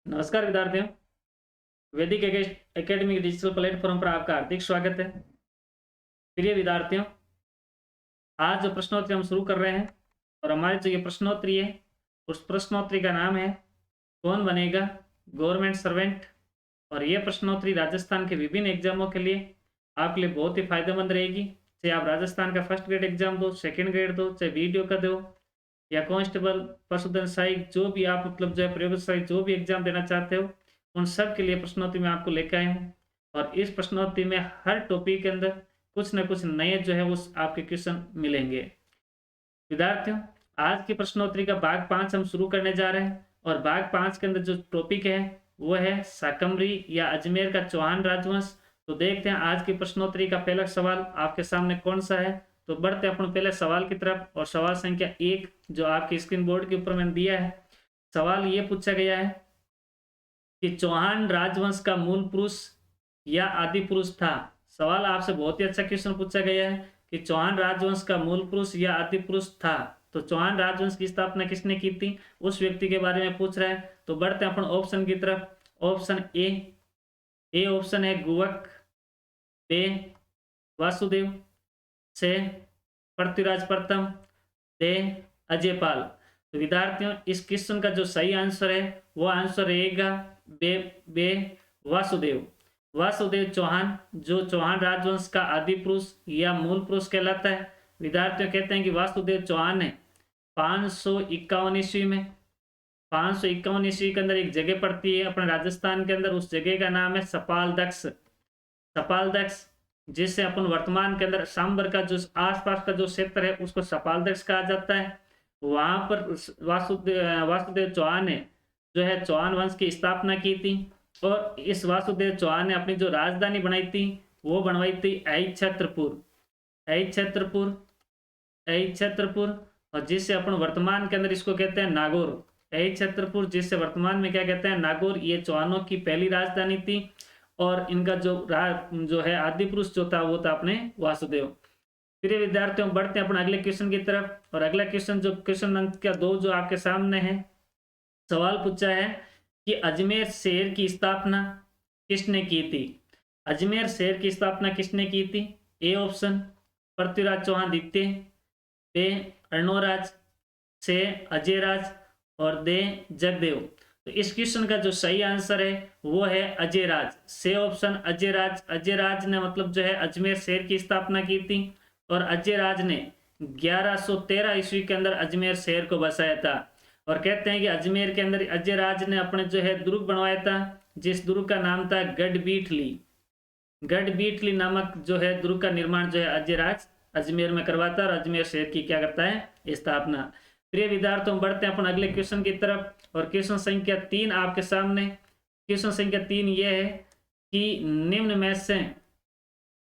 नमस्कार विद्यार्थियों। वैदिक एकेडमी डिजिटल प्लेटफॉर्म पर आपका हार्दिक स्वागत है। प्रिय विद्यार्थियों, आज जो प्रश्नोत्तरी हम शुरू कर रहे हैं और हमारी जो ये प्रश्नोत्तरी है, उस प्रश्नोत्तरी का नाम है कौन बनेगा गवर्नमेंट सर्वेंट। और ये प्रश्नोत्तरी राजस्थान के विभिन्न एग्जामों के लिए आपके लिए बहुत ही फायदेमंद रहेगी। चाहे आप राजस्थान का फर्स्ट ग्रेड एग्जाम दो, सेकेंड ग्रेड दो, चाहे वीडियो का दो या कांस्टेबल, पशुधन सहायक, जो भी आप मतलब जो है प्रयोगशाला जो भी एग्जाम देना चाहते हो, उन सब के लिए प्रश्नोत्तरी मैं आपको लेकर आया हूँ। और इस प्रश्नोत्तरी में हर टॉपिक के अंदर कुछ न कुछ नए जो है वो आपके क्वेश्चन मिलेंगे। विद्यार्थियों, आज की प्रश्नोत्तरी का भाग 5 हम शुरू करने जा रहे हैं और भाग 5 के अंदर जो टॉपिक है वो है शाकंभरी या अजमेर का चौहान राजवंश। तो देखते हैं आज की प्रश्नोत्तरी का पहला सवाल आपके सामने कौन सा है। तो बढ़ते हैं अपन पहले सवाल की तरफ और सवाल संख्या 1 जो आपके स्क्रीन बोर्ड के ऊपर मैंने दिया है। सवाल ये पूछा गया है कि चौहान राजवंश का मूल पुरुष या आदि पुरुष था। सवाल आपसे बहुत ही अच्छा क्वेश्चन पूछा गया है कि चौहान राजवंश का मूल पुरुष या आदि पुरुष था। तो चौहान राजवंश की स्थापना किसने की थी, उस व्यक्ति के बारे में पूछ रहा है। तो बढ़ते हैं अपन ऑप्शन की तरफ। ऑप्शन ए ऑप्शन है गुवक, बे वासुदेव, से पृथ्वीराज प्रथम, दे अजयपाल। तो विद्यार्थियों, इस क्वेश्चन का जो सही आंसर है वो आंसर रहेगा बे वासुदेव। वासुदेव चौहान जो चौहान राजवंश का आदि पुरुष या मूल पुरुष कहलाता है। विद्यार्थियों कहते हैं कि वासुदेव चौहान ने 551 ईस्वी में 551 ईस्वी के अंदर एक जगह पड़ती है अपने राजस्थान के अंदर, उस जगह का नाम है सपालदक्ष। सपालदक्ष जिससे अपन वर्तमान के अंदर सांबर का जो आसपास का जो क्षेत्र है उसको सपालदक्ष कहा जाता है। वहां पर वासुदेव चौहान ने जो है चौहान वंश की स्थापना की थी। और इस वासुदेव चौहान ने अपनी जो राजधानी बनाई थी वो बनवाई थी छत्रपुर, छत्रपुर, छत्रपुर। और जिससे अपन वर्तमान के अंदर इसको कहते हैं नागौर। छत्रपुर जिससे वर्तमान में क्या कहते हैं नागौर, ये चौहानों की पहली राजधानी थी। और इनका जो है आदि पुरुष जो था वो था अपने वासुदेव। प्रिय विद्यार्थियों, बढ़ते हैं अपने अगले क्वेश्चन की तरफ। और अगला क्वेश्चन जो क्वेश्चन संख्या 2 जो आपके सामने है, सवाल पूछा है कि अजमेर शहर की स्थापना किसने की थी। अजमेर शहर की स्थापना किसने की थी। ए ऑप्शन पृथ्वीराज चौहान द्वितीय, बे अर्णोराज, से अजयराज और दे जगदेव। तो इस क्वेश्चन का जो सही आंसर है वो है अजयराज। से ऑप्शन अजयराज। अजयराज ने मतलब जो है अजमेर शहर की स्थापना की थी और अजयराज ने 1113 ईस्वी के अंदर अजमेर शहर को बसाया था। और कहते हैं कि अजमेर के अंदर अजयराज ने अपने जो है दुर्ग बनवाया था, जिस दुर्ग का नाम था गढ़बीठली। गढ़बीठली नामक जो है दुर्ग का निर्माण जो है अजयराज अजमेर में करवाता है और अजमेर शहर की क्या करता है स्थापना। प्रिय विद्यार्थियों, बढ़ते हैं अपन अगले क्वेश्चन की तरफ और क्वेश्चन संख्या 3 आपके सामने। क्वेश्चन संख्या 3 ये है कि निम्न में से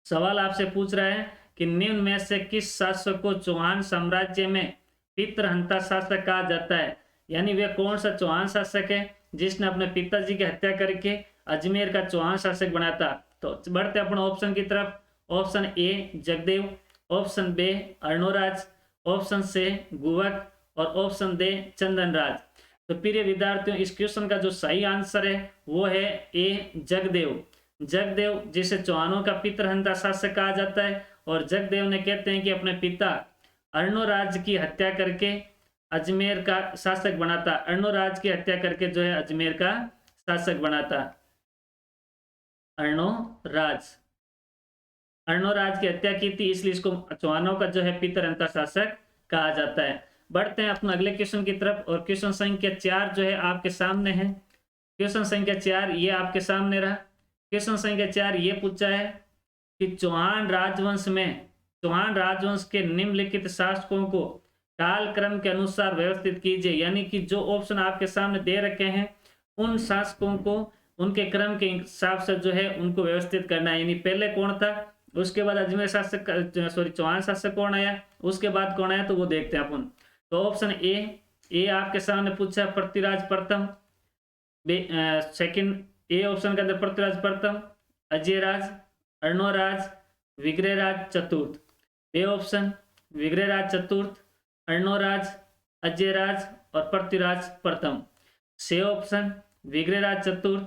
सवाल आपसे पूछ रहा है कि निम्न में से किस शासक को चौहान साम्राज्य में पितृहंता शासक कहा जाता है। यानी वे कौन सा चौहान शासक है जिसने अपने पिताजी की हत्या करके अजमेर का चौहान शासक बनाया था। तो बढ़ते अपन ऑप्शन की तरफ। Option A Jagdev, option bay Arnoraj, option से गुवक और ऑप्शन दे चंदनराज। तो प्रिय विद्यार्थियों, इस क्वेश्चन का जो सही आंसर है वो है ए जगदेव। जगदेव जिसे चौहानों का पितृहंता शासक कहा जाता है। और जगदेव ने कहते हैं कि अपने पिता अर्णोराज की हत्या करके अजमेर का शासक बनाता। अर्णोराज की हत्या करके जो है अजमेर का शासक बनाता। अर्णोराज अर्णोराज की हत्या की थी, इसलिए इसको चौहानों का जो है पितृहंता शासक कहा जाता है। बढ़ते हैं अपने अगले क्वेश्चन की तरफ और क्वेश्चन संख्या 4 जो है आपके सामने है। क्वेश्चन संख्या 4 ये आपके सामने रहा। क्वेश्चन संख्या 4 ये पूछा है कि चौहान राजवंश के निम्नलिखित शासकों को कालक्रम के अनुसार व्यवस्थित कीजिए। यानी कि जो ऑप्शन आपके सामने दे रखे हैं उन शासकों को उनके क्रम के हिसाब से जो है उनको व्यवस्थित करना है। यानी पहले कौन था, उसके बाद अजमेर शासक चौहान शासक कौन आया, उसके बाद कौन आया, तो वो देखते हैं अपन। तो ऑप्शन ए आपके सामने पूछा पृथ्वीराज प्रथम। सेकंड ए ऑप्शन के अंदर पृथ्वीराज प्रथम, अजयराज, अर्णोराज, विग्रहराज चतुर्थ। बे ऑप्शन विग्रहराज चतुर्थ, अर्णोराज, अजयराज और पृथ्वीराज प्रथम। से ऑप्शन विग्रहराज चतुर्थ,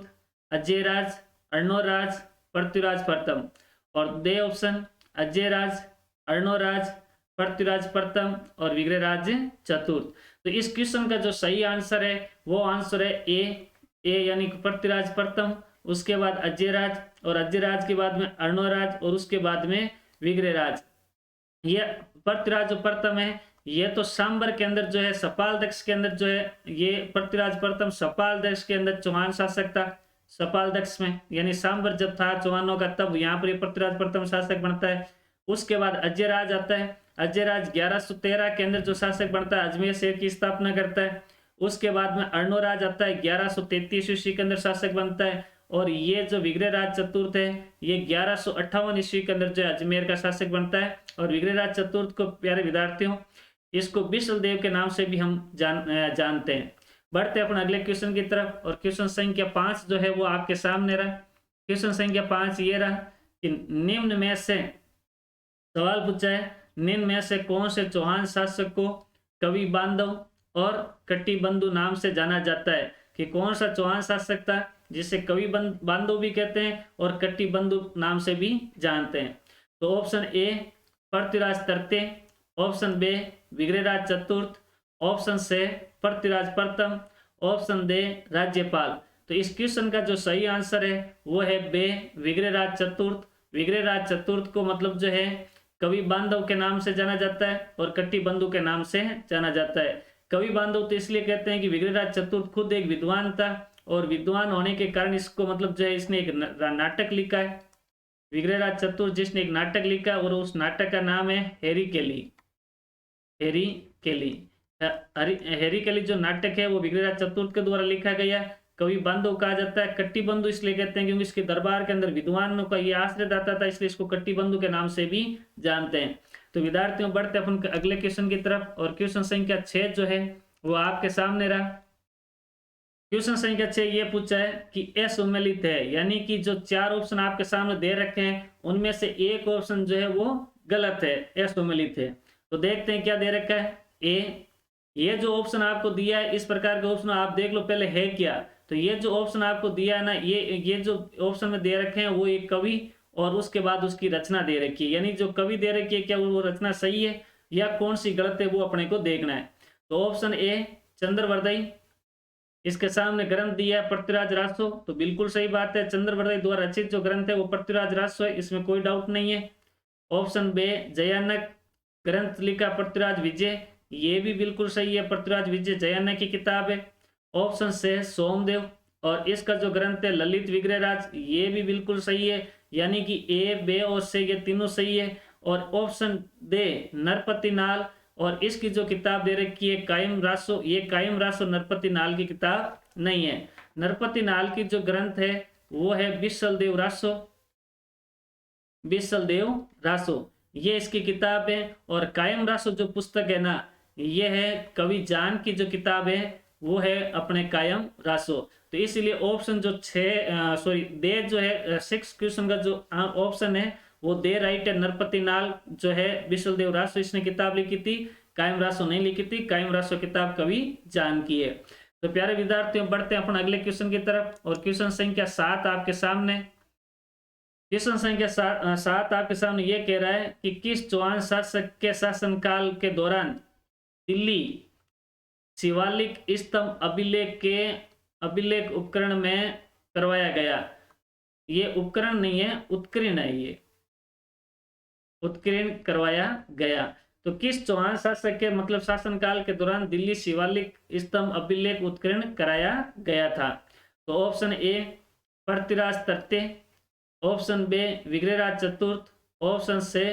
अजयराज, अर्णोराज, पृथ्वीराज प्रथम। और दे ऑप्शन अजयराज, अर्णोराज, पृथ्वीराज प्रथम और विग्रहराज चतुर्थ। तो इस क्वेश्चन का जो सही आंसर है वो आंसर है ए यानी कि पृथ्वीराज प्रथम, उसके बाद अजयराज और अजयराज के बाद में अर्णोराज और उसके बाद में विग्रहराज। ये पृथ्वीराज जो प्रथम है ये तो सांबर के अंदर जो है सपाल दक्ष के अंदर जो है ये पृथ्वीराज प्रथम सपाल दक्ष के अंदर चौहान शासक था। सपाल दक्ष में यानी सांबर जब था चौहानों का तब यहाँ पर पृथ्वीराज प्रथम शासक बनता है। उसके बाद अजयराज आता है। अजयराज 1113 के अंदर जो शासक बनता है अजमेर शहर की स्थापना करता है। उसके बाद में अर्णोराज आता है 1133 ईस्वी के अंदर शासक बनता है। और ये जो विग्रहराज चतुर्थ है ये 1158 ईस्वी के अंदर जो अजमेर का शासक बनता है। और विग्रहराज चतुर्थ को प्यारे विद्यार्थियों इसको बिसल देव के नाम से भी हम जानते हैं। बढ़ते हैं अपने अगले क्वेश्चन की तरफ और क्वेश्चन संख्या 5 जो है वो आपके सामने रहा। क्वेश्चन संख्या 5 ये रहा कि निम्न में से सवाल पूछा है, निम्न में से कौन से चौहान शासक को कवि बांधव और कटिबंधु नाम से जाना जाता है? कि कौन सा चौहान शासक था जिसे कवि बांधव भी कहते हैं और कटिबंधु नाम से भी जानते हैं? तो ऑप्शन ए पृथ्वीराज तृतीय, ऑप्शन बी विग्रहराज चतुर्थ, ऑप्शन सी पृथ्वीराज प्रथम, ऑप्शन डी राज्यपाल। तो इस क्वेश्चन का जो सही आंसर है वो है बे विग्रहराज चतुर्थ। विग्रहराज चतुर्थ को मतलब जो है कवि बांधव के नाम से जाना जाता है और कटिबंधु के नाम से जाना जाता है। कवि बांधव तो इसलिए कहते हैं कि विग्रहराज चतुर्थ खुद एक विद्वान था और विद्वान होने के कारण इसको मतलब जो है इसने एक नाटक लिखा है। विग्रहराज चतुर्थ जिसने एक नाटक लिखा और उस नाटक का नाम है हेरी केली। हेरी केली जो नाटक है वो विग्रहराज चतुर्थ के द्वारा लिखा गया। कवि बांधव कहा जाता है। कटिबंधु इसलिए कहते हैं क्योंकि इसके दरबार के अंदर विद्वानों का ये आश्रय दाता था, इसलिए इसको कटिबंधु के नाम से भी जानते हैं। तो विद्यार्थियों बढ़ते अपन अगले क्वेश्चन की तरफ और क्वेश्चन संख्या 6 जो है वो आपके सामने रहा। क्वेश्चन संख्या 6 ये पूछा है कि असुमेलित है, यानी कि जो 4 ऑप्शन आपके सामने दे रखे हैं उनमें से एक ऑप्शन जो है वो गलत है, असुमेलित है। तो देखते हैं क्या दे रखा है। ए, ये जो ऑप्शन आपको दिया है इस प्रकार के ऑप्शन आप देख लो पहले है क्या। तो ये जो ऑप्शन आपको दिया है ना ये जो ऑप्शन में दे रखे हैं वो एक कवि और उसके बाद उसकी रचना दे रखी है, यानी जो कवि दे रखी है क्या वो रचना सही है या कौन सी गलत है वो अपने को देखना है। तो ऑप्शन ए चंद्रवरदाई, इसके सामने ग्रंथ दिया है पृथ्वीराज रासो, तो बिल्कुल सही बात है। चंद्रवरदाई द्वारा रचित जो ग्रंथ है वो पृथ्वीराज रासो है, इसमें कोई डाउट नहीं है। ऑप्शन बे जयानक, ग्रंथ लिखा पृथ्वीराज विजय, ये भी बिल्कुल सही है, पृथ्वीराज विजय जयानक की किताब है। ऑप्शन से सोमदेव और इसका जो ग्रंथ है ललित विग्रहराज, ये भी बिल्कुल सही है, यानी कि ए बे और से ये तीनों सही है। और ऑप्शन दे नरपति नाल और इसकी जो किताब दे रखी है कायम रासो, ये कायम रासो नरपति नाल की किताब नहीं है। नरपति नाल की जो ग्रंथ है वो है बिसल देव रासो, बिसल देव रासो ये इसकी किताब है। और कायम रासो जो पुस्तक है ना ये है कवि जान की जो किताब है वो है अपने कायम रासो। तो इसलिए ऑप्शन जो दे जो है 6 क्वेश्चन का जो ऑप्शन है वो दे राइट है। नरपति नाल जो है बिसल देव रासो इसने किताब लिखी थी, कायम रासो नहीं लिखी थी, कायम रासो किताब कवि जान की है। तो प्यारे विद्यार्थियों बढ़ते हैं अपन अगले क्वेश्चन की तरफ और क्वेश्चन संख्या 7 आपके सामने। क्वेश्चन संख्या 7 आपके सामने ये कह रहा है कि किस चौहान शासक के शासनकाल के दौरान दिल्ली शिवालिक स्तंभ अभिलेख उपकरण में करवाया गया? ये उपकरण नहीं है, उत्कीर्ण है, ये उत्कीर्ण करवाया गया। तो किस चौहान शासक के मतलब शासनकाल के दौरान दिल्ली शिवालिक स्तंभ अभिलेख उत्कीर्ण कराया गया था? तो ऑप्शन ए पृथ्वीराज तृतीय, ऑप्शन बी विग्रहराज चतुर्थ, ऑप्शन सी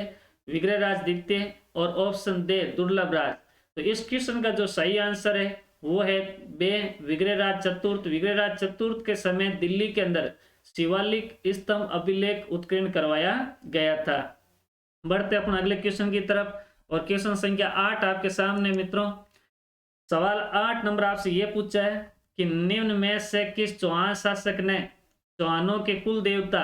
विग्रहराज द्वितीय और ऑप्शन डी दुर्लभ राज। तो इस क्वेश्चन का जो सही आंसर है वो है बे विग्रहराज चतुर्थ। विग्रहराज चतुर्थ के समय दिल्ली के अंदर शिवालिक स्तंभ अभिलेख उत्कीर्ण करवाया गया था। बढ़ते अपन अगले क्वेश्चन की तरफ और क्वेश्चन संख्या 8 आपके सामने मित्रों। सवाल 8 नंबर आपसे ये पूछा है कि निम्न में से किस चौहान शासक ने चौहानों के कुल देवता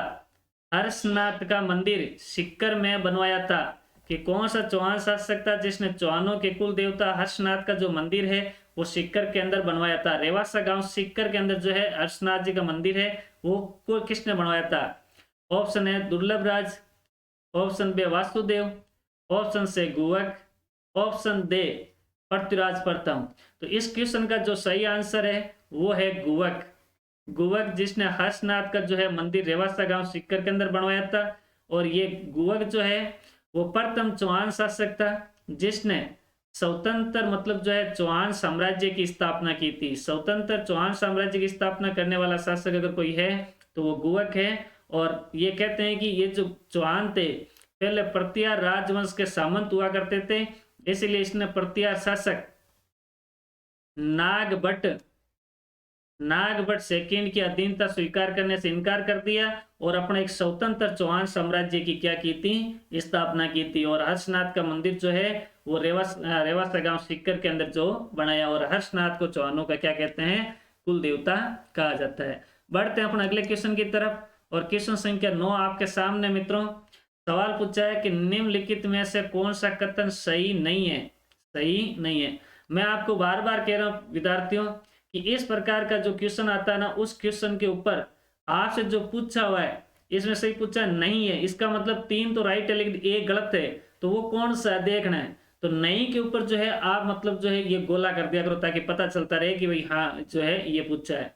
हर्षनाथ का मंदिर सिक्कर में बनवाया था? कि कौन सा चौहान शासक था जिसने चौहानों के कुल देवता हर्षनाथ का जो मंदिर है वो सीकर के अंदर बनवाया था। रेवासा गांव सीकर के अंदर जो है हर्षनाथ जी का मंदिर है वो किसने बनवाया था? ऑप्शन है दुर्लभ राज, ऑप्शन बी वासुदेव, ऑप्शन से गुवक, ऑप्शन दे पृथ्वीराज प्रथम। तो इस क्वेश्चन का जो सही आंसर है वो है गुवक। गुवक जिसने हर्षनाथ का जो है मंदिर रेवासा गांव सीकर के अंदर बनवाया था। और ये गुवक जो है वो प्रथम चौहान शासक था जिसने स्वतंत्र मतलब जो है चौहान साम्राज्य की स्थापना की थी। स्वतंत्र चौहान साम्राज्य की स्थापना करने वाला शासक अगर कोई है तो वो गुवक है। और ये कहते हैं कि ये जो चौहान थे पहले प्रत्यार राजवंश के सामंत हुआ करते थे, इसलिए इसने प्रत्यार शासक नागभट्ट सेकंड की अधीनता स्वीकार करने से इनकार कर दिया और अपने एक स्वतंत्र चौहान साम्राज्य की क्या की थी? स्थापना की थी। और हर्षनाथ का मंदिर जो है वो रेवासा गांव सीकर के अंदर जो बनाया। और हर्षनाथ को चौहानों का क्या कहते हैं? कुल देवता कहा जाता है। बढ़ते हैं अपने अगले क्वेश्चन की तरफ। और क्वेश्चन संख्या 9 आपके सामने मित्रों। सवाल पूछा है कि निम्नलिखित में से कौन सा कथन सही नहीं है? सही नहीं है। मैं आपको बार बार कह रहा हूं विद्यार्थियों कि इस प्रकार का जो क्वेश्चन आता है ना, उस क्वेश्चन के ऊपर आपसे जो पूछा हुआ है इसमें सही पूछा नहीं है, इसका मतलब 3 तो राइट है लेकिन 1 गलत है, तो वो कौन सा देखना है। तो नहीं के ऊपर जो है आप मतलब जो है ये गोला कर दिया करो ताकि पता चलता रहे कि भाई हाँ जो है ये पूछा है।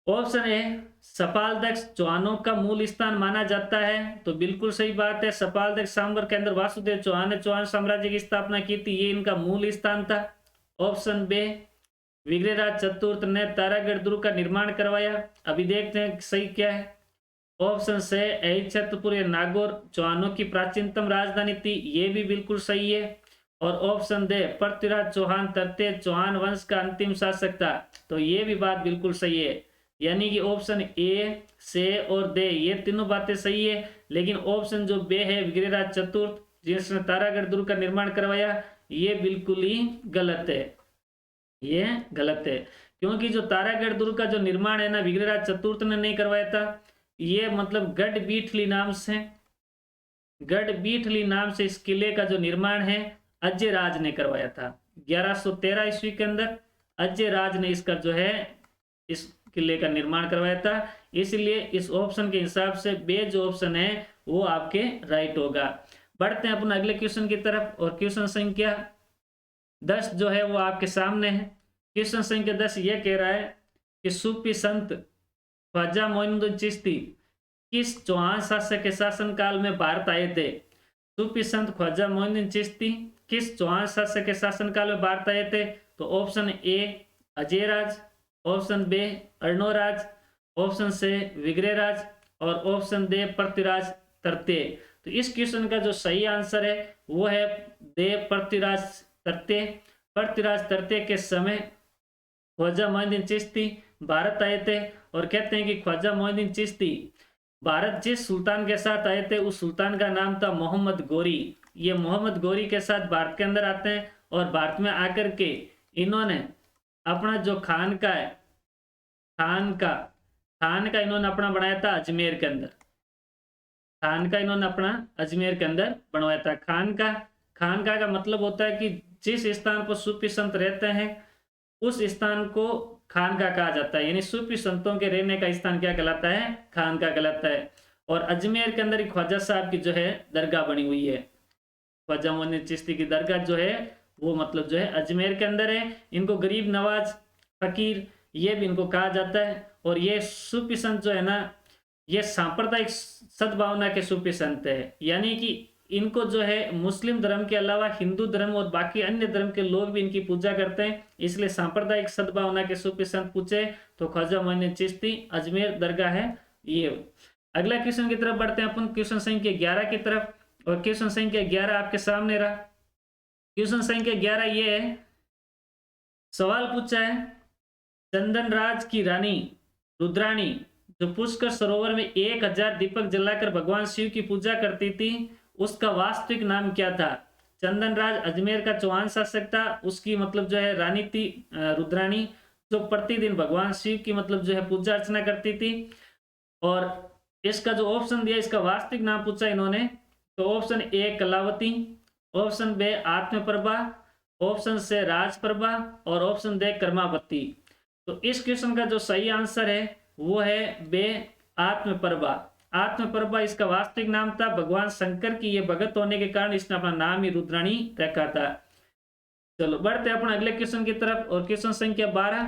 ऑप्शन ए सपालदक्ष चौहानों का मूल स्थान माना जाता है, तो बिल्कुल सही बात है। सपालदक्ष सांबर के अंदर वासुदेव चौहान ने चौहान साम्राज्य की स्थापना की थी, ये इनका मूल स्थान था। ऑप्शन बे विग्रहराज चतुर्थ ने तारागढ़ दुर्ग का निर्माण करवाया। अभी देखते हैं सही क्या है। ऑप्शन से अहिच्छत्रपुर या नागौर चौहानों की प्राचीनतम राजधानी थी, ये भी बिल्कुल सही है। और ऑप्शन दे पृथ्वीराज चौहान तृतीय चौहान वंश का अंतिम शासक था, तो ये भी बात बिल्कुल सही है। यानी कि ऑप्शन ए, से और दे ये तीनों बातें सही है, लेकिन ऑप्शन जो बे है विग्रहराज चतुर्थ जिसने तारागढ़ दुर्ग का निर्माण करवाया, ये बिल्कुल ही गलत है। ये गलत है क्योंकि जो तारागढ़ दुर्ग का जो निर्माण है ना विग्रहराज चतुर्थ ने नहीं करवाया था, ये मतलब गढ़बीठली नाम से इस किले का जो निर्माण है अजय राज ने करवाया था। 1113 ईस्वी के अंदर अजय राज ने इसका जो है इस किले का निर्माण करवाया था। इसलिए इस ऑप्शन के हिसाब से बे जो ऑप्शन है वो आपके राइट होगा। बढ़ते हैं अपने अगले क्वेश्चन की तरफ। और क्वेश्चन संख्या 10 जो है वो आपके सामने है। क्वेश्चन संख्या 10 ये कह रहा है कि सूफी संत ख्वाजा मोइनुद्दीन चिश्ती किस चौहान शासक के शासन काल में भारत आए थे? सूफी संत ख्वाजा मोइनुद्दीन चिश्ती किस चौहान शासक के शासन काल में भारत आए थे? तो option A Ajayraj, option B Arnoraj, option C Vigraharaj और ऑप्शन दे पृथ्वीराज तृतीय। तो इस क्वेश्चन का जो सही आंसर है वो है दे पृथ्वीराज तृतीय। पृथ्वीराज तृतीय के समय ख्वाजा मोइनुद्दीन चिश्ती भारत आए थे। और कहते हैं कि ख्वाजा मोइनुद्दीन चिश्ती भारत जिस सुल्तान के साथ आए थे उस सुल्तान का नाम था मोहम्मद गोरी। ये मोहम्मद गोरी के साथ भारत के अंदर आते हैं और भारत में आकर के इन्होंने अपना जो खानका है खानका इन्होंने अपना बनाया था अजमेर के अंदर। खानका इन्होंने अपना अजमेर के अंदर बनवाया था। खानका का मतलब होता है कि जिस स्थान पर सूफी संत रहते हैं उस स्थान को खानका कहा जाता है। यानी सूफी संतों के रहने का स्थान क्या कहलाता है? खानका कहलाता है। और अजमेर के अंदर ख्वाजा साहब की जो है दरगाह बनी हुई है। ख्वाजा मोइनुद्दीन चिश्ती की दरगाह जो है वो मतलब जो है अजमेर के अंदर है। इनको गरीब नवाज फकीर ये भी इनको कहा जाता है। और ये सूफी संत जो है ना ये सांप्रदायिक सद्भावना के सूफी संत है। यानी कि इनको जो है मुस्लिम धर्म के अलावा हिंदू धर्म और बाकी अन्य धर्म के लोग भी इनकी पूजा करते हैं। इसलिए सांप्रदायिक सद्भावना के सूफी संत पूछे तो ख्वाजा मोइनुद्दीन चिश्ती अजमेर दरगाह है ये। अगला क्वेश्चन की तरफ बढ़ते हैं अपन क्वेश्चन संख्या 11 की तरफ। और क्वेश्चन संख्या 11 आपके सामने रहा। क्वेश्चन संख्या 11 ये है, सवाल पूछा है चंदन राज की रानी रुद्राणी जो पुष्कर सरोवर में 1000 दीपक जलाकर भगवान शिव की पूजा करती थी उसका वास्तविक नाम क्या था? चंदन राज अजमेर का चौहान शासक था, उसकी मतलब जो है रानी थी रुद्राणी जो प्रतिदिन भगवान शिव की मतलब जो है पूजा अर्चना करती थी। और इसका जो ऑप्शन दिया इसका वास्तविक नाम पूछा इन्होंने तो option A Kalavati, option B Atmaprabha, option C Rajprabha और ऑप्शन डी कर्मावती। तो इस क्वेश्चन का जो सही आंसर है वो है बे आत्मप्रभा। आत्मप्रभा इसका वास्तविक नाम था। भगवान शंकर की ये भगत होने के कारण इसने अपना नाम ही रुद्राणी रखा था। चलो बढ़ते अपन अगले क्वेश्चन की तरफ। और क्वेश्चन संख्या 12,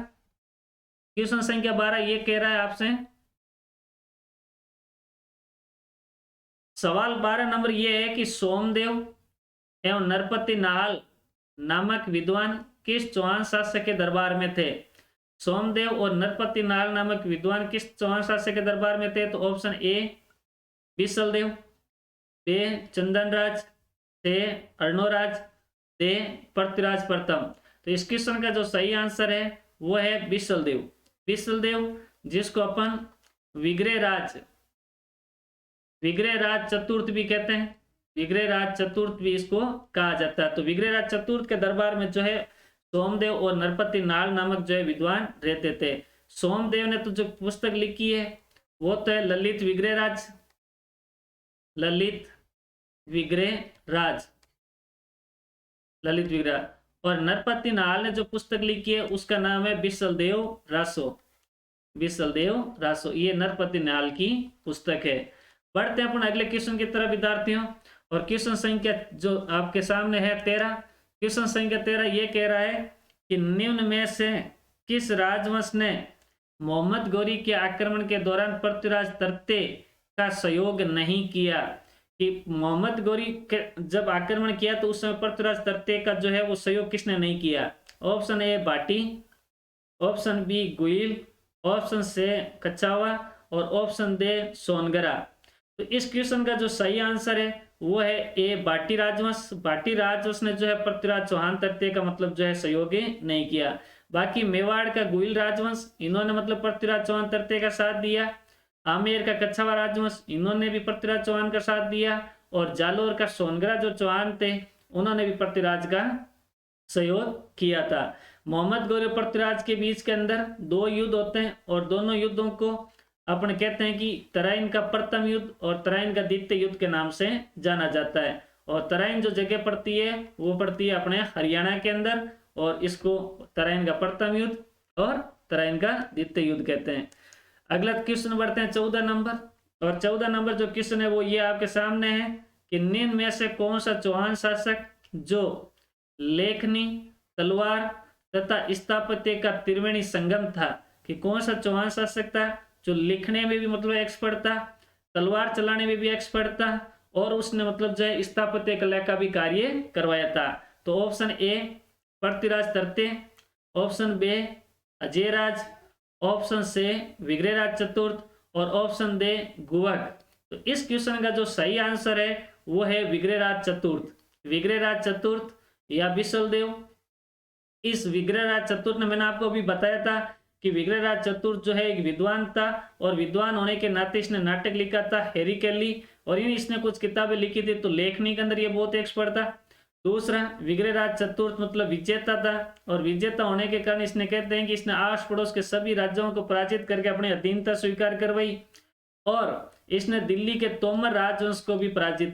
क्वेश्चन संख्या 12 ये कह रहा है आपसे, सवाल 12 नंबर ये है कि सोमदेव एवं नरपति नाहल नामक विद्वान किस चौहान शासक के दरबार में थे? सोमदेव और नरपति नाहल नामक विद्वान किस चौहान शासक के दरबार में थे? तो option A Bisaldev, B Chandanraj, C Arnoraj, D Prithviraj प्रथम। तो इस क्वेश्चन का जो सही आंसर है वो है बिसलदेव। बिसलदेव जिसको अपन विग्रहराज चतुर्थ भी कहते हैं, विग्रहराज चतुर्थ भी इसको कहा जाता है। तो विग्रहराज चतुर्थ के दरबार में जो है सोमदेव और नरपति नाहल नामक जो है विद्वान रहते थे। सोमदेव ने तो जो पुस्तक लिखी है वो तो है ललित विग्रहराज, ललित विग्रहराज, ललित विग्रह। और नरपति नाहल ने जो पुस्तक लिखी है उसका नाम है बिसलदेव रासो, बिसलदेव रासो। ये नरपति नाहल की पुस्तक है। बढ़ते हैं अपन अगले क्वेश्चन की तरफ विद्यार्थियों। और क्वेश्चन संख्या जो आपके सामने है 13, क्वेश्चन संख्या 13 ये कह रहा है कि निम्न में से किस राजवंश ने मोहम्मद गौरी के आक्रमण के दौरान पृथ्वीराज तृतीय का सहयोग नहीं किया? कि मोहम्मद गौरी के जब आक्रमण किया तो उस समय पृथ्वीराज तृतीय का जो है वो सहयोग किसने नहीं किया? Option A Bhati, option B Guhil, option C Kachhawa और ऑप्शन डी सोनगरा। तो इस क्वेश्चन का जो सही आंसर है वो है ए भाटी राजवंश। भाटी राजवंश ने जो है पृथ्वीराज चौहान तृतीय का मतलब जो है सहयोग नहीं किया। बाकी मेवाड़ का गुइल राजवंश इन्होंने मतलब पृथ्वीराज चौहान तृतीय का साथ दिया। आमेर का कछावा राजवंश इन्होंने भी पृथ्वीराज चौहान का साथ दिया। और जालोर का सोनगरा जो चौहान थे उन्होंने भी पृथ्वीराज का सहयोग किया था। मोहम्मद गौरी और पृथ्वीराज के बीच के अंदर 2 युद्ध होते हैं और दोनों युद्धों को अपन कहते हैं कि तराइन का प्रथम युद्ध और तराइन का द्वितीय युद्ध के नाम से जाना जाता है। और तराइन जो जगह पड़ती है वो पड़ती है अपने हरियाणा के अंदर और इसको तराइन का प्रथम युद्ध और तराइन का द्वितीय युद्ध कहते हैं। अगला क्वेश्चन बढ़ते हैं 14 नंबर। और 14 नंबर जो क्वेश्चन है वो ये आपके सामने है कि निम्न में से कौन सा चौहान शासक जो लेखनी, तलवार तथा स्थापत्य का त्रिवेणी संगम था? कि कौन सा चौहान शासक था जो लिखने में भी मतलब एक्सपर्ट था, तलवार चलाने में भी एक्सपर्ट था और उसने मतलब जो है स्थापत्य कला का भी कार्य करवाया था? तो ऑप्शन ए पृथ्वीराज तृतीय, option B Ajayraj, option C Vigraharaj चतुर्थ और ऑप्शन डी गुवक। तो इस क्वेश्चन का जो सही आंसर है वो है विग्रहराज चतुर्थ। विग्रहराज चतुर्थ या बिसलदेव। इस विग्रहराज चतुर्थ ने मैंने आपको अभी बताया था कि विग्रहराज चतुर्थ जो है एक विद्वान था और विद्वान होने के नाते इसने नाटक लिखा था हैरी कैली और इसने कुछ किताबें लिखी थी। तो लेखनी के अंदर ये बहुत एक्सपर्ट था। दूसरा विग्रहराज चतुर्थ मतलब विजेता था और विजेता होने के कारण इसने कहते हैं कि इसने आस पड़ोस के सभी राज्यों को पराजित करके अपनी अधीनता स्वीकार करवाई और इसने दिल्ली के तोमर राजवंश को भी पराजित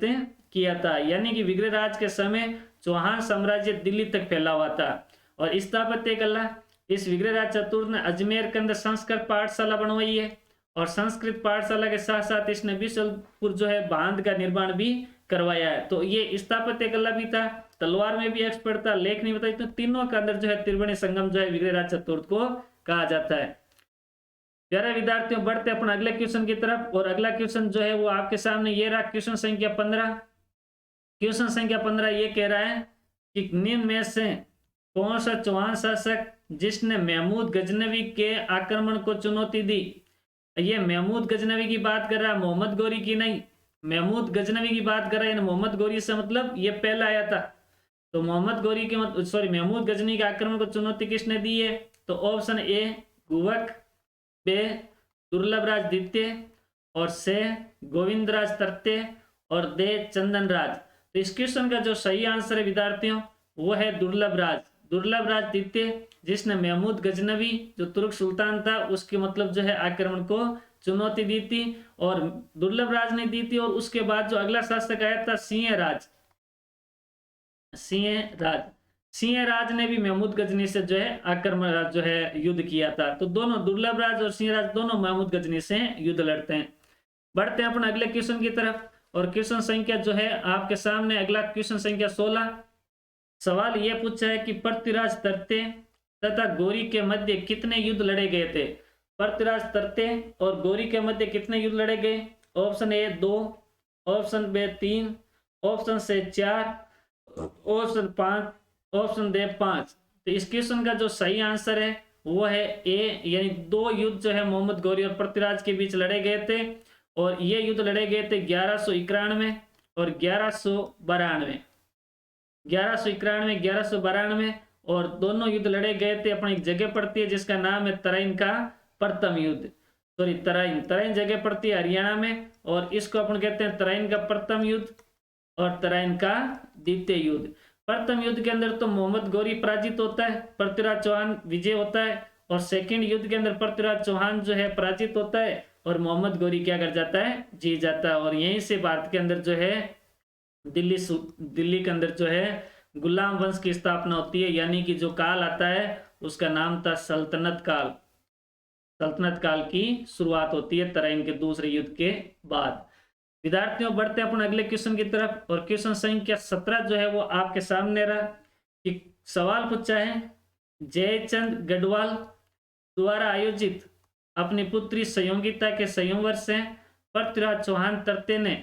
किया था। यानी कि विग्रहराज के समय चौहान साम्राज्य दिल्ली तक फैला हुआ था। और स्थापत्य कला इस विग्रहराज चतुर्थ ने अजमेर के अंदर संस्कृत पाठशाला बनवाई है और संस्कृत पाठशाला के साथ साथ इसने बिशलपुर जो है बांध का निर्माण भी करवाया है। तो ये स्थापत्य कला भी था, तलवार में भी एक्सपर्ट था, लेख नहीं बताई। तो तीनों के अंदर जो है त्रिवेणी संगम जो है विग्रहराज चतुर्थ को कहा जाता है। प्यारे विद्यार्थियों बढ़ते अपन अगले क्वेश्चन की तरफ। और अगला क्वेश्चन जो है वो आपके सामने ये रहा, क्वेश्चन संख्या 15। क्वेश्चन संख्या 15 ये कह रहा है कि निम्न में से कौन सा चौहान शासक जिसने महमूद गजनवी के आक्रमण को चुनौती दी? ये महमूद गजनवी की बात कर रहा है, मोहम्मद गौरी की नहीं। महमूद गजनवी की बात कर रहा है, मोहम्मद गौरी से मतलब ये पहला आया था। तो मोहम्मद गौरी के महमूद गजनवी के आक्रमण को चुनौती किसने दी है? तो ऑप्शन ए गुवक, बे दुर्लभराज द्वितीय और से गोविंदराज तृतीय और दे चंदनराज। तो इस क्वेश्चन का जो सही आंसर है विद्यार्थियों वो है दुर्लभराज, दुर्लभराज द्वितीय जिसने महमूद गजनवी जो तुर्क सुल्तान था उसके मतलब जो है आक्रमण को चुनौती दी थी, और दुर्लभ राज ने दी थी। और उसके बाद जो अगला शासक आया था सिंह राज, सिंह राज ने भी महमूद गजनी से जो है आक्रमण जो है युद्ध किया था। तो दोनों दुर्लभ राज और सिंह राज दोनों महमूद गजनी से युद्ध लड़ते हैं। बढ़ते हैं अपन अगले क्वेश्चन की तरफ, और क्वेश्चन संख्या जो है आपके सामने अगला क्वेश्चन संख्या 16। सवाल यह पूछा है कि पृथ्वीराज तरते तथा गौरी के मध्य कितने युद्ध लड़े गए थे। पृथ्वीराज तरते और गौरी के मध्य कितने युद्ध लड़े गए? Option A 2, option B 3, option C 4, option 5, option D 5। तो इस क्वेश्चन का जो सही आंसर है वो है ए, यानी 2 युद्ध जो है मोहम्मद गौरी और पृथ्वीराज के बीच लड़े गए थे, और ये युद्ध लड़े गए थे 1191 और 1192, 1191 और दोनों युद्ध लड़े गए थे अपनी एक जगह पड़ती है जिसका नाम है तराइन का प्रथम युद्ध। सॉरी, तराइन जगह पड़ती है हरियाणा में, और इसको अपन कहते हैं तराइन का प्रथम युद्ध और तराइन का द्वितीय युद्ध। प्रथम युद्ध के अंदर तो मोहम्मद गौरी पराजित होता है, पृथ्वीराज चौहान विजय होता है, और सेकंड युद्ध के अंदर पृथ्वीराज चौहान जो है पराजित होता है और मोहम्मद गौरी क्या कर जाता है? जीत जाता है। और यहीं से भारत के अंदर जो है दिल्ली के अंदर जो है गुलाम वंश की स्थापना होती है, यानी कि जो काल आता है उसका नाम था सल्तनत काल। सल्तनत काल की शुरुआत होती है तराइन के दूसरे युद्ध के बाद। विद्यार्थियों बढ़ते हैं अपन अगले क्वेश्चन की तरफ, और क्वेश्चन संख्या 17 जो है वो आपके सामने रहा कि सवाल पूछा है जयचंद गढ़वाल द्वारा आयोजित अपनी पुत्री संयोगिता के संयंवर से पृथ्वीराज चौहान तरते ने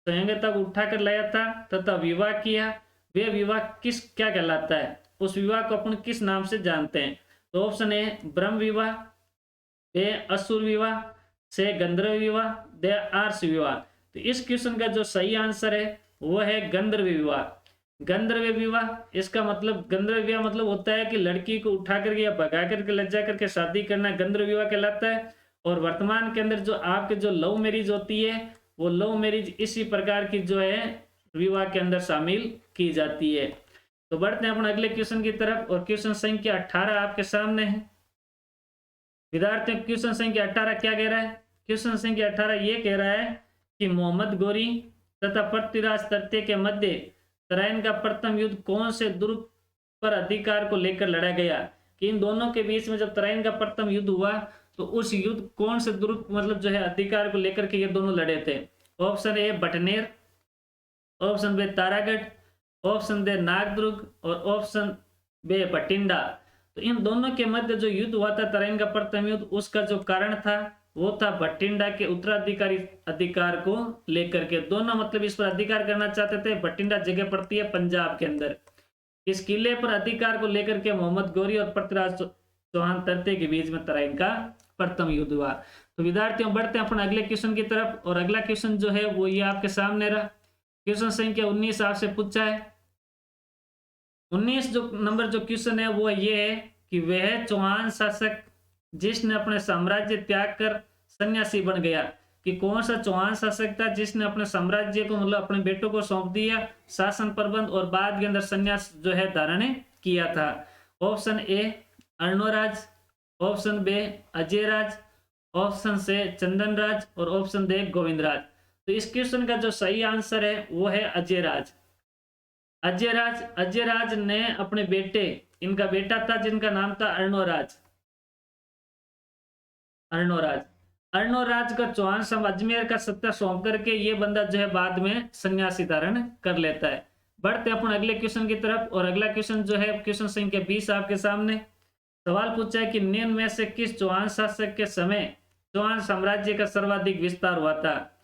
संयोगिता को उठाकर लाया था तथा विवाह किया। वे विवाह क्या कहलाता है? उस विवाह को अपन किस नाम से जानते हैं? तो ऑप्शन ए ब्रह्म विवाह, बी असुर विवाह, से गंधर्व विवाह, दे आर्ष विवाह। तो इस क्वेश्चन का जो सही आंसर है वो है गंधर्व विवाह। गंधर्व विवाह, इसका मतलब गंधर्व विवाह मतलब होता है कि लड़की को उठा करके या भगा करके ले जा करके शादी करना गंधर्व विवाह कहलाता है। और वर्तमान के अंदर जो आपके जो लव मैरिज होती है वो लव मैरिज इसी प्रकार की जो है विवाह के अंदर शामिल की जाती है। तो बढ़ते हैं अपन अगले क्वेश्चन की तरफ, और क्वेश्चन संख्या 18 आपके सामने है। विद्यार्थियों क्वेश्चन संख्या 18 क्या कह रहा है? क्वेश्चन संख्या 18 ये कह रहा है कि मोहम्मद गौरी तथा पृथ्वीराज तरते के मध्य तराइन का प्रथम युद्ध कौन से दुर्ग पर अधिकार को लेकर लड़ा गया? कि इन दोनों के बीच में जब तराइन का प्रथम युद्ध हुआ तो उस युद्ध कौन से दुर्ग मतलब जो है अधिकार को लेकर के ये दोनों लड़े थे? Option A Bhatner, option B Taragarh, option D Nagdurg और ऑप्शन बी बठिंडा। तो इन दोनों के मध्य जो युद्ध हुआ था तराइन का प्रथम युद्ध, उसका जो कारण था वो था बठिंडा के उत्तराधिकारी अधिकार को लेकर के। दोनों मतलब इस पर अधिकार करना चाहते थे। बठिंडा जगह पड़ती है पंजाब के अंदर। इस किले पर अधिकार को लेकर के मोहम्मद गौरी और पृथ्वीराज चौहान तरते के बीच में तराइन का प्रथम युद्ध हुआ। तो विद्यार्थियों बढ़ते हैं अपन अगले क्वेश्चन की तरफ, और अगला क्वेश्चन जो है वो ये आपके सामने रहा। क्वेश्चन संख्या 19 आपसे पूछा है। 19 जो नंबर जो क्वेश्चन है वो ये है कि वह चौहान शासक जिसने अपने साम्राज्य त्याग कर सन्यासी बन गया। कि कौन सा चौहान शासक था जिसने अपने साम्राज्य को मतलब अपने बेटों को सौंप दिया शासन प्रबंध और बाद के अंदर सन्यास जो है धारण किया था? Option A Arnoraj, option B Ajayraj, option C Chandanraj और ऑप्शन डी गोविंदराज। तो इस क्वेश्चन का जो सही आंसर है वो है अजयराज। अजयराज ने अपने बेटे, इनका बेटा था जिनका नाम था अर्णोराज। अर्णोराज का चौहान अजमेर का सत्ता सौंप करके ये बंदा जो है बाद में सन्यासी धारण कर लेता है। बढ़ते अपन अगले क्वेश्चन की तरफ, और अगला क्वेश्चन जो है क्वेश्चन संख्या 20 आपके सामने। सवाल पूछा है कि निम्न में से किस चौहान शासक के समय चौहान साम्राज्य का सर्वाधिक विस्तार हुआ था?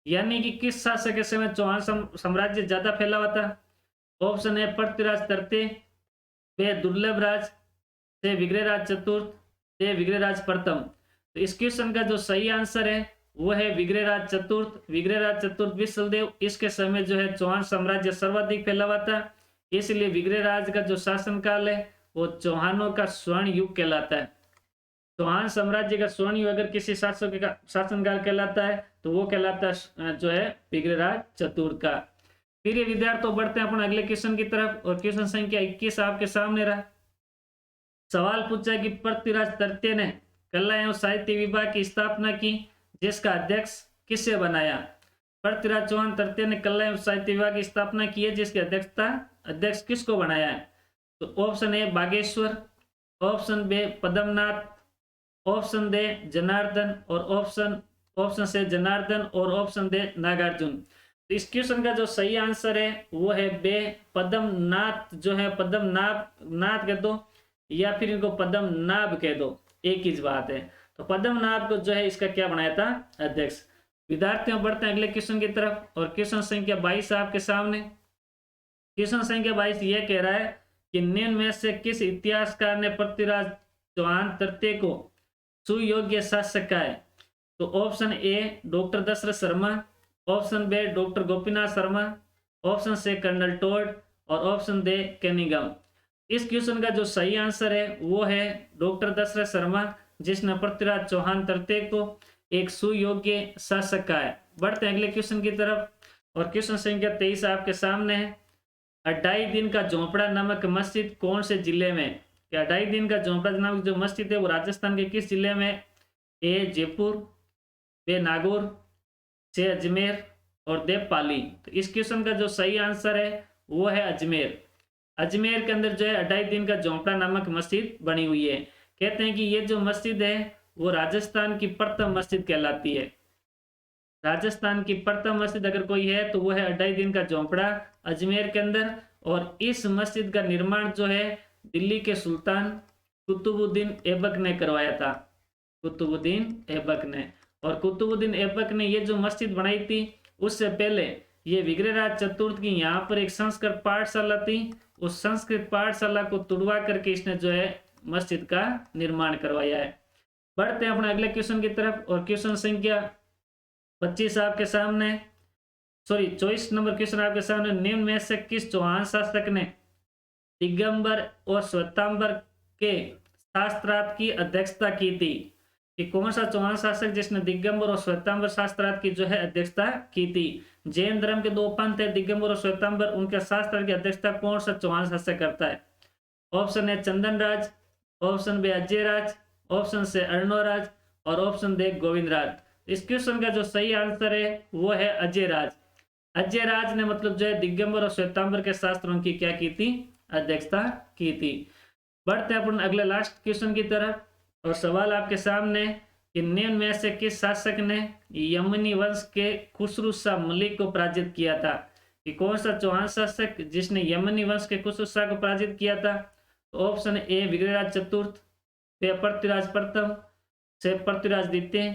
यानी कि किस शासक के समय चौहान साम्राज्य ज्यादा फैला हुआ था? ऑप्शन ए पृथ्वीराज तरते, बी दुर्लभ राज, से विग्रहराज चतुर्थ, से विग्रहराज प्रथम। तो इस क्वेश्चन का जो सही आंसर है वो है विग्रहराज चतुर्थ। विग्रहराज चतुर्थ विश्वदेव, इसके समय जो है चौहान साम्राज्य सर्वाधिक फैला हुआ था, इसलिए विग्रहराज का जो शासनकाल है वो चौहानों का स्वर्ण युग कहलाता है। चौहान साम्राज्य का स्वर्ण युग अगर किसी शासक का शासनकाल कहलाता है तो वो कहलाता है जो है विग्रहराज चतुर्थ का। फिर ये विद्यार्थियों बढ़ते हैं अपन अगले क्वेश्चन की तरफ, और क्वेश्चन संख्या 21 आपके सामने रहा। सवाल पूछा कि पृथ्वीराज तृतीय ने कला एवं साहित्य विभाग की स्थापना की, जिसका अध्यक्ष किसे बनाया? पृथ्वीराज चौहान तृतीय ने कला एवं साहित्य विभाग की स्थापना की है, जिसकी अध्यक्ष किसको बनाया है? तो option A Bageshwar, option B Padmanath, option D Janardan और ऑप्शन से जनार्दन और ऑप्शन दे नागार्जुन। तो इस क्वेश्चन का जो सही आंसर है वो है बे पद्मनाथ, जो है पद्मनाथ कह दो या फिर इनको पद्मनाभ कह दो, एक ही बात है। तो पद्मनाभ को जो है इसका क्या बनाया था? अध्यक्ष। विद्यार्थियों बढ़ते हैं अगले क्वेश्चन की तरफ और क्वेश्चन संख्या 22 आपके सामने। क्वेश्चन संख्या 22 ये कह रहा है कि निम्न में से किस इतिहासकार ने पृथ्वीराज चौहान तृतीय को सुयोग्य शासक कहा है? तो option A doctor Dashrath Sharma, option B doctor Gopinath Sharma, option C colonel Tod और ऑप्शन दे कैनिंगम। इस क्वेश्चन का जो सही आंसर है वो है डॉक्टर दशरथ शर्मा, जिसने पृथ्वीराज चौहान तृतीय को एक सुयोग्य शासक कहा है। बढ़ते हैं अगले क्वेश्चन की तरफ और क्वेश्चन संख्या 23 आपके सामने है। अढ़ाई दिन का झोपड़ा नामक मस्जिद कौन से जिले में? क्या अढ़ाई दिन का झोपड़ा नामक जो मस्जिद है वो राजस्थान के किस जिले में? ए जयपुर, बे नागौर, से अजमेर और दे पाली। तो इस क्वेश्चन का जो सही आंसर है वो है अजमेर। अजमेर के अंदर जो है अढ़ाई दिन का झोपड़ा नामक मस्जिद बनी हुई है। कहते हैं कि ये जो मस्जिद है वो राजस्थान की प्रथम मस्जिद कहलाती है। राजस्थान की प्रथम मस्जिद अगर कोई है तो वो है अढ़ाई दिन का झोपड़ा अजमेर के अंदर। और इस मस्जिद का निर्माण जो है दिल्ली के सुल्तान कुतुबुद्दीन ऐबक ने करवाया था। कुतुबुद्दीन ऐबक ने। और कुतुबुद्दीन ऐबक ने ये जो मस्जिद बनाई थी उससे पहले ये विग्रहराज चतुर्थ की यहाँ पर एक संस्कृत पाठशाला थी। उस संस्कृत पाठशाला को तुड़वा करके इसने जो है मस्जिद का निर्माण करवाया है। बढ़ते हैं अपने अगले क्वेश्चन की तरफ और क्वेश्चन संख्या 25 आपके सामने, 24 नंबर क्वेश्चन आपके सामने। निम्न में से किस चौहान शासक ने दिगंबर और श्वेतांबर के शास्त्रार्थ की अध्यक्षता की थी? कि कौन सा चौहान शासक जिसने दिगंबर और श्वेतांबर शास्त्रार्थ की जो है अध्यक्षता की थी? जैन धर्म के दो पंथ है दिगंबर और श्वेतांबर, उनके शास्त्रार्थ की अध्यक्षता कौन सा चौहान शासक करता है? ऑप्शन है चंदन राज, ऑप्शन बी अजय राज, ऑप्शन से अर्णोराज और ऑप्शन दे गोविंद राज। इस क्वेश्चन का जो सही आंसर है वो है अजय राज। अजय राज ने मतलब जो है दिगंबर और श्वेतांबर के शास्त्रों की क्या की थी? अध्यक्षता की थी। बढ़ते हैं अपन अगले लास्ट क्वेश्चन की तरफ और सवाल आपके सामने कि निम्न में से किस शासक ने यमनी वंश के खुसरू शाह मलिक को पराजित किया था? कि कौन सा चौहान शासक जिसने यमनी वंश के खुसरू शाह को पराजित किया था? तो ऑप्शन ए विग्रहराज चतुर्थ, बे पृथ्वीराज प्रथम, से पृथ्वीराज द्वितीय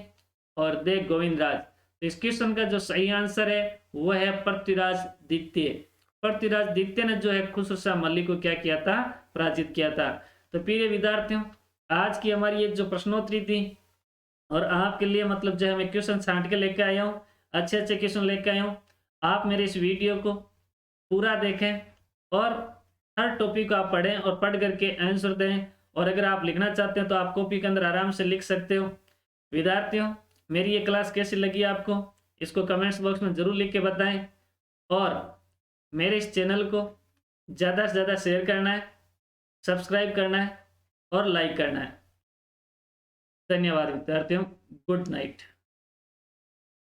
और दे गोविंद राज। तो इस क्वेश्चन का जो सही आंसर है वो है पृथ्वीराज द्वितीय। पृथ्वीराज द्वितीय ने जो है खुसरू शाह मलिक को क्या किया था? पराजित किया था। तो प्रिय विद्यार्थियों, आज की हमारी ये जो प्रश्नोत्तरी थी और आपके लिए मतलब जो है मैं क्वेश्चन छांट के लेके आया हूँ, अच्छे अच्छे क्वेश्चन लेके आया हूँ। आप मेरे इस वीडियो को पूरा देखें और हर टॉपिक को आप पढ़ें और पढ़ करके आंसर दें। और अगर आप लिखना चाहते हैं तो आप कॉपी के अंदर आराम से लिख सकते हो। विद्यार्थियों, मेरी ये क्लास कैसी लगी आपको इसको कमेंट्स बॉक्स में ज़रूर लिख के बताएं और मेरे इस चैनल को ज़्यादा से ज़्यादा शेयर करना है, सब्सक्राइब करना है और लाइक करना है। धन्यवाद विद्यार्थियों, गुड नाइट।